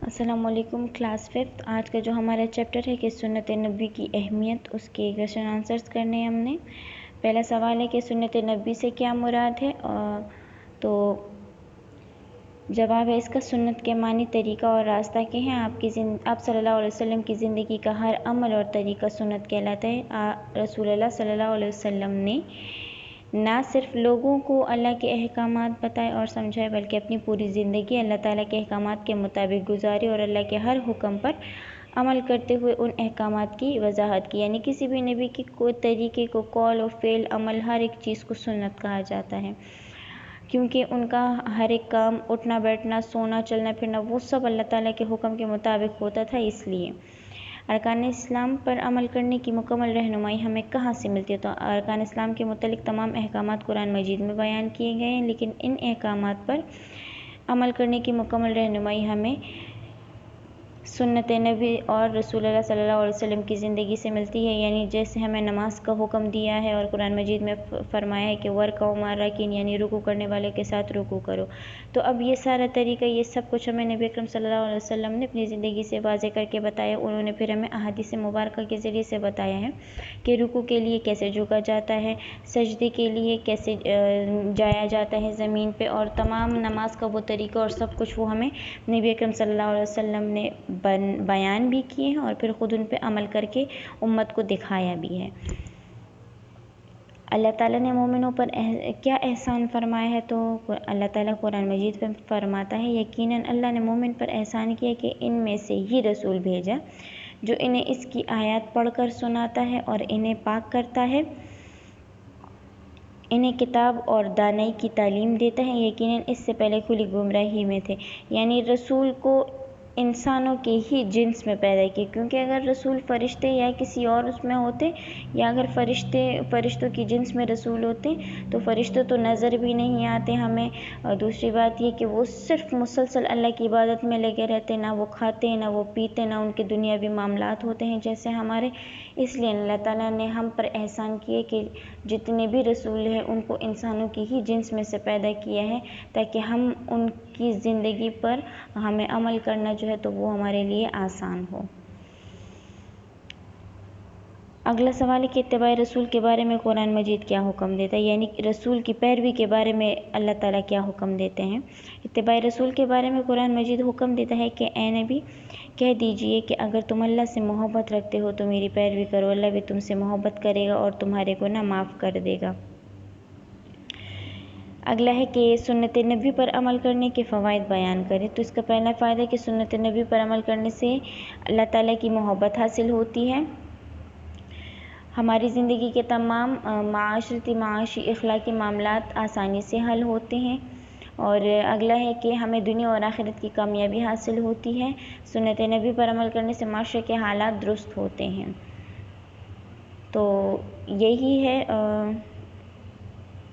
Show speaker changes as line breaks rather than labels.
السلام علیکم کلاس 5 آج کا جو ہمارا چیپٹر ہے کہ سنت نبی کی اہمیت، اس کے کویشچن آنسرز کرنے ہم نے۔ پہلا سوال ہے کہ سنت نبی سے کیا مراد ہے؟ تو جواب ہے اس کا سنت کے معنی طریقہ اور راستہ کے ہیں۔ آپ صلی اللہ علیہ وسلم کی زندگی کا ہر عمل اور طریقہ سنت کہلاتا ہے۔ رسول اللہ صلی اللہ علیہ وسلم نے نہ صرف لوگوں کو اللہ کے احکامات بتائے اور سمجھائے بلکہ اپنی پوری زندگی اللہ تعالیٰ کے احکامات کے مطابق گزاری اور اللہ کے ہر حکم پر عمل کرتے ہوئے ان احکامات کی وضاحت کی۔ یعنی کسی بھی نبی کے کوئی طریقے کو، قول و فعل، عمل، ہر ایک چیز کو سنت کہا جاتا ہے، کیونکہ ان کا ہر ایک کام، اٹھنا بیٹھنا، سونا چلنا پھرنا، وہ سب اللہ تعالیٰ کے حکم کے مطابق ہوتا تھا۔ اس لیے ارکان اسلام پر عمل کرنے کی مکمل رہنمائی ہمیں کہاں سے ملتی ہے؟ تو ارکان اسلام کے متعلق تمام احکامات قرآن مجید میں بیان کیے گئے ہیں، لیکن ان احکامات پر عمل کرنے کی مکمل رہنمائی ہمیں سنت نبی اور رسول اللہ صلی اللہ علیہ وسلم کی زندگی سے ملتی ہے۔ یعنی جیسے ہمیں نماز کا حکم دیا ہے اور قرآن مجید میں فرمایا ہے کہ وَرْكَعُوا مَعَ الرَّاكِعِينَ، یعنی رکوع کرنے والے کے ساتھ رکوع کرو، تو اب یہ سارا طریقہ، یہ سب کچھ ہمیں نبی اکرم صلی اللہ علیہ وسلم نے اپنی زندگی سے واضح کر کے بتایا۔ انہوں نے پھر ہمیں احادیث مبارکہ کے ذریعے سے بتایا ہے کہ رکوع کے لیے کیسے جھکا جاتا ہے، سجدے کے لیے کیسے جایا جاتا ہے زمین پہ، اور تمام نماز کا وہ طریقہ اور سب کچھ وہ ہمیں نبی اکرم صلی اللہ علیہ وسلم نے بیان بھی کیے ہیں اور پھر خود ان پہ عمل کر کے امت کو دکھایا بھی ہے۔ اللہ تعالیٰ نے مومنوں پر کیا احسان فرمایا ہے؟ تو اللہ تعالیٰ قرآن مجید میں فرماتا ہے، یقیناً اللہ نے مومن پر احسان کیا کہ ان میں سے ہی رسول بھیجا جو انہیں اس کی آیات پڑھ کر سناتا ہے اور انہیں پاک کرتا ہے، انہیں کتاب اور دانائی کی تعلیم دیتا ہے، یقیناً اس سے پہلے کھلی گمراہی میں تھے۔ یعنی رسول کو انسانوں کے ہی جنس میں پیدا کیا، کیونکہ اگر رسول فرشتے یا کسی اور اس میں ہوتے، یا اگر فرشتوں کی جنس میں رسول ہوتے تو فرشتے تو نظر بھی نہیں آتے ہمیں، اور دوسری بات یہ کہ وہ صرف مسلسل اللہ کی عبادت میں لگے رہتے، نہ وہ کھاتے، نہ وہ پیتے، نہ ان کے دنیاوی معاملات ہوتے ہیں جیسے ہمارے۔ اس لیے اللہ تعالیٰ نے ہم پر احسان کیے کہ جتنے بھی رسول ہیں ان کو انسانوں کی ہی جنس میں سے پیدا کیا ہے، تاکہ ہم ان کی زندگی پر ہمیں عمل کرنا جو ہے تو وہ ہمارے لیے آسان ہو۔ اگلا سوال ہے کہ اتباع رسول کے بارے میں قرآن مجید کیا حکم دیتا ہے؟ یعنی رسول کی پیروی کے بارے میں اللہ تعالیٰ کیا حکم دیتے ہیں؟ اتباع رسول کے بارے میں قرآن مجید حکم دیتا ہے کہ اے نبی کہہ دیجئے کہ اگر تم اللہ سے محبت رکھتے ہو تو میری پیروی کرو، اللہ بھی تم سے محبت کرے گا اور تمہارے گناہ معاف کر دے گا۔ اگلا ہے کہ سنت نبی پر عمل کرنے کے فوائد بیان کریں۔ تو اس کا پہلا فائدہ ہے کہ سنت نبی پر عمل کرنے سے اللہ تعالیٰ کی محبت حاصل ہوتی ہے، ہماری زندگی کے تمام معاشی اخلاقی معاملات آسانی سے حل ہوتے ہیں، اور اگلا ہے کہ ہمیں دنیا اور آخرت کی کامیابی حاصل ہوتی ہے۔ سنت نبی پر عمل کرنے سے معاشرے کے حالات درست ہوتے ہیں۔ تو یہی ہے